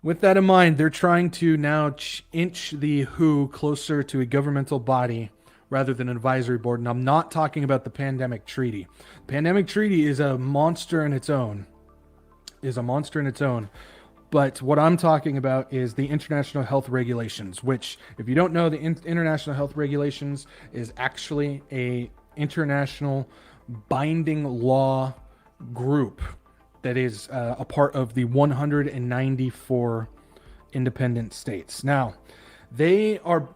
With that in mind, they're trying to now inch the WHO closer to a governmental body rather than an advisory board. And I'm not talking about the pandemic treaty. The pandemic treaty is a monster in its own. But what I'm talking about is the international health regulations, which, if you don't know, the international health regulations is actually a international binding law group that is a part of the 194 independent states. Now, they are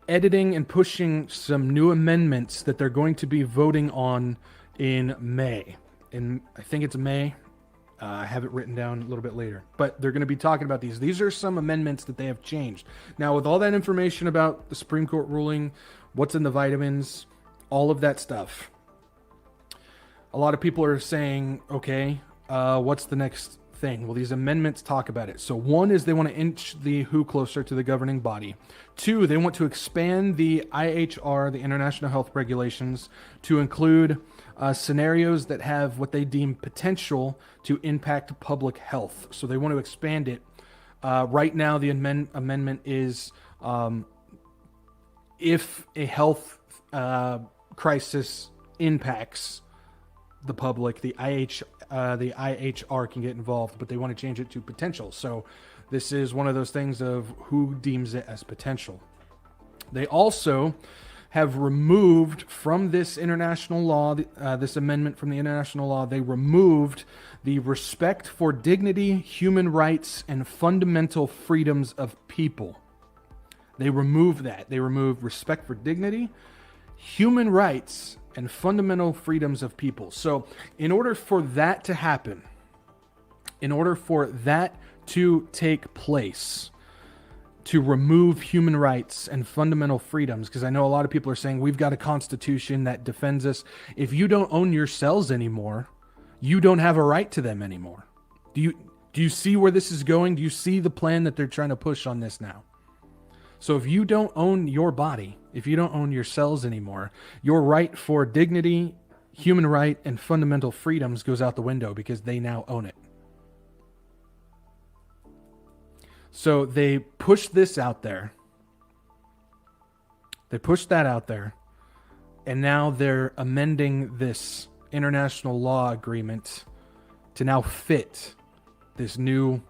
editing and pushing some new amendments that they're going to be voting on in May. I think it's May. I have it written down a little bit later. But they're going to be talking about these. These are some amendments that they have changed. Now, with all that information about the Supreme Court ruling, what's in the vitamins, all of that stuff, a lot of people are saying, okay, what's the next thing? Well, these amendments talk about it. So one is they want to inch the WHO closer to the governing body. Two, they want to expand the IHR, the International Health Regulations, to include scenarios that have what they deem potential to impact public health. So they want to expand it. Right now, the amendment is if a health crisis impacts the public, the IHR can get involved, but they want to change it to potential. So this is one of those things of who deems it as potential. They also have removed from this international law, this amendment from the international law, they removed the respect for dignity, human rights, and fundamental freedoms of people. They removed that. They removed respect for dignity, human rights, and fundamental freedoms of people. So in order for that to happen, in order for that to take place, to remove human rights and fundamental freedoms, because I know a lot of people are saying we've got a constitution that defends us. If you don't own your cells anymore, you don't have a right to them anymore. Do you see where this is going? Do you see the plan that they're trying to push on this now? So if you don't own your body, if you don't own your cells anymore, your right for dignity, human right, and fundamental freedoms goes out the window because they now own it. So they pushed this out there. They pushed that out there. And now they're amending this international law agreement to now fit this new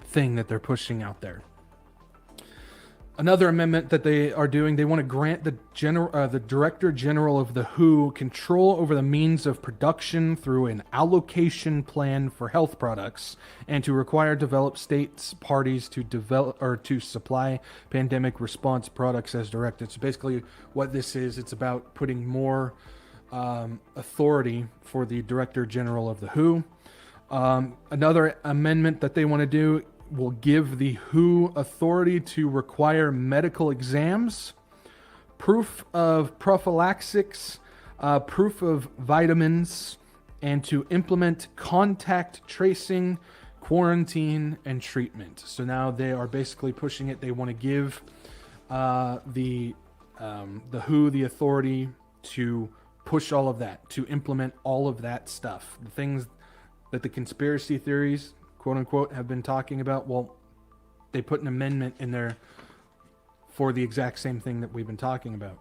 thing that they're pushing out there. Another amendment that they are doing, they want to grant the Director General of the WHO control over the means of production through an allocation plan for health products, and to require developed states parties to develop or to supply pandemic response products as directed. So basically, what this is, it's about putting more authority for the Director General of the WHO. Another amendment that they want to do will give the WHO authority to require medical exams, proof of prophylaxis, proof of vitamins, and to implement contact tracing, quarantine, and treatment. So now they are basically pushing it. They want to give the WHO the authority to push all of that, to implement all of that stuff. The things that the conspiracy theories, quote unquote, have been talking about, well, they put an amendment in there for the exact same thing that we've been talking about.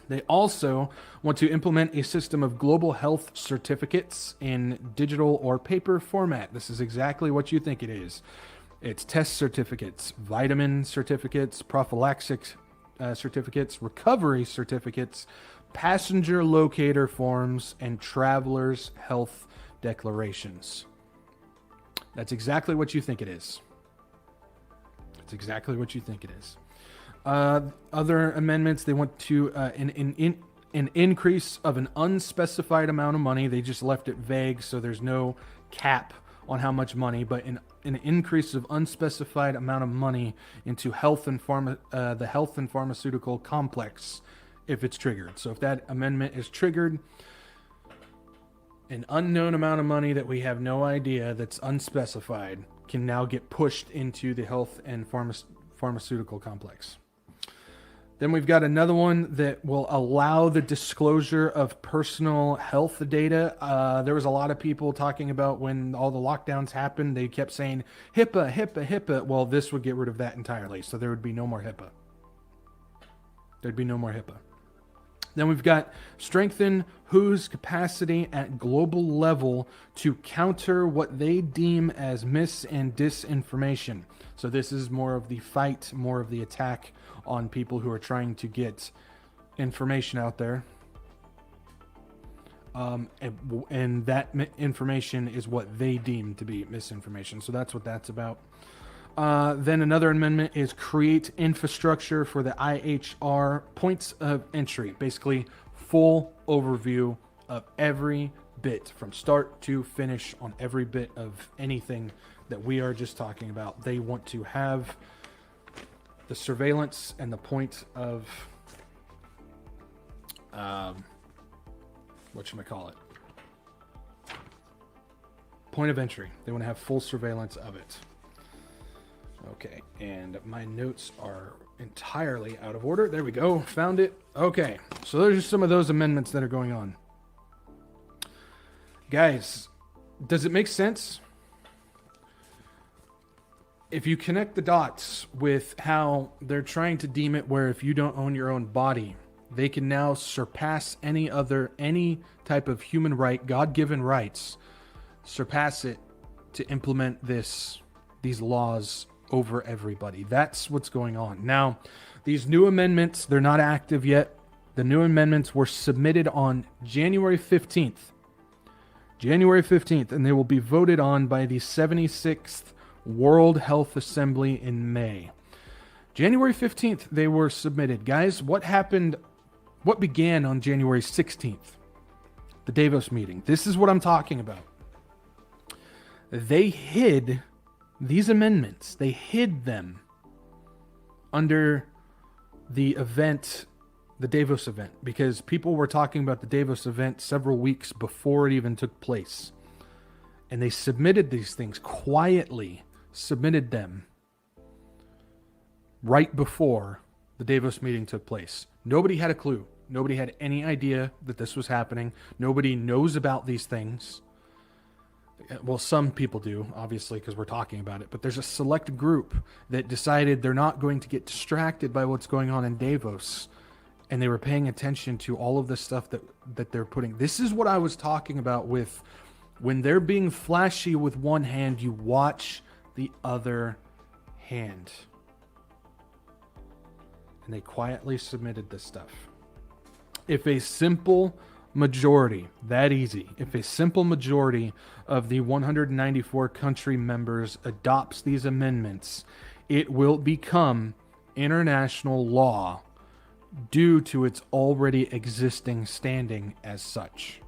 They also want to implement a system of global health certificates in digital or paper format. This is exactly what you think it is. It's test certificates, vitamin certificates, prophylaxis certificates, recovery certificates, passenger locator forms, and travelers' health declarations. That's exactly what you think it is. It's exactly what you think it is. Other amendments, they want to an increase of an unspecified amount of money. They just left it vague, so there's no cap on how much money, but an increase of unspecified amount of money into the health and pharmaceutical complex if it's triggered. So if that amendment is triggered, an unknown amount of money that we have no idea, that's unspecified, can now get pushed into the health and pharmaceutical complex. Then we've got another one that will allow the disclosure of personal health data. There was a lot of people talking about when all the lockdowns happened, they kept saying HIPAA, HIPAA, HIPAA. Well, this would get rid of that entirely. So there would be no more HIPAA. There'd be no more HIPAA. Then we've got strengthen WHO's capacity at global level to counter what they deem as mis- and disinformation. So this is more of the fight, more of the attack on people who are trying to get information out there. And that information is what they deem to be misinformation. So that's what that's about. Then another amendment is create infrastructure for the IHR points of entry. Basically, full overview of every bit from start to finish on every bit of anything that we are just talking about. They want to have the surveillance and the point of whatchamacallit? Point of entry. They want to have full surveillance of it. Okay, and my notes are entirely out of order. There we go. Found it. Okay, so those are some of those amendments that are going on. Guys, does it make sense? If you connect the dots with how they're trying to deem it where if you don't own your own body, they can now surpass any type of human right, God-given rights, surpass it to implement these laws over everybody. That's what's going on. Now, these new amendments, they're not active yet. The new amendments were submitted on January 15th. January 15th, and they will be voted on by the 76th World Health Assembly in May. January 15th, they were submitted. Guys, what happened? What began on January 16th? The Davos meeting. This is what I'm talking about. They hid these amendments. They hid them under the event, the Davos event, because people were talking about the Davos event several weeks before it even took place. And they submitted these things quietly, submitted them right before the Davos meeting took place. Nobody had a clue. Nobody had any idea that this was happening. Nobody knows about these things. Well, some people do, obviously, because we're talking about it. But there's a select group that decided they're not going to get distracted by what's going on in Davos. And they were paying attention to all of the stuff that they're putting. This is what I was talking about with when they're being flashy with one hand, you watch the other hand. And they quietly submitted this stuff. If a simple majority, that easy, if a simple majority of the 194 country members adopts these amendments, it will become international law due to its already existing standing as such.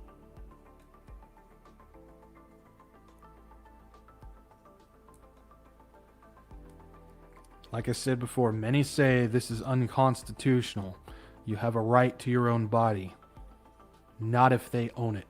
Like I said before, many say this is unconstitutional. You have a right to your own body. Not if they own it.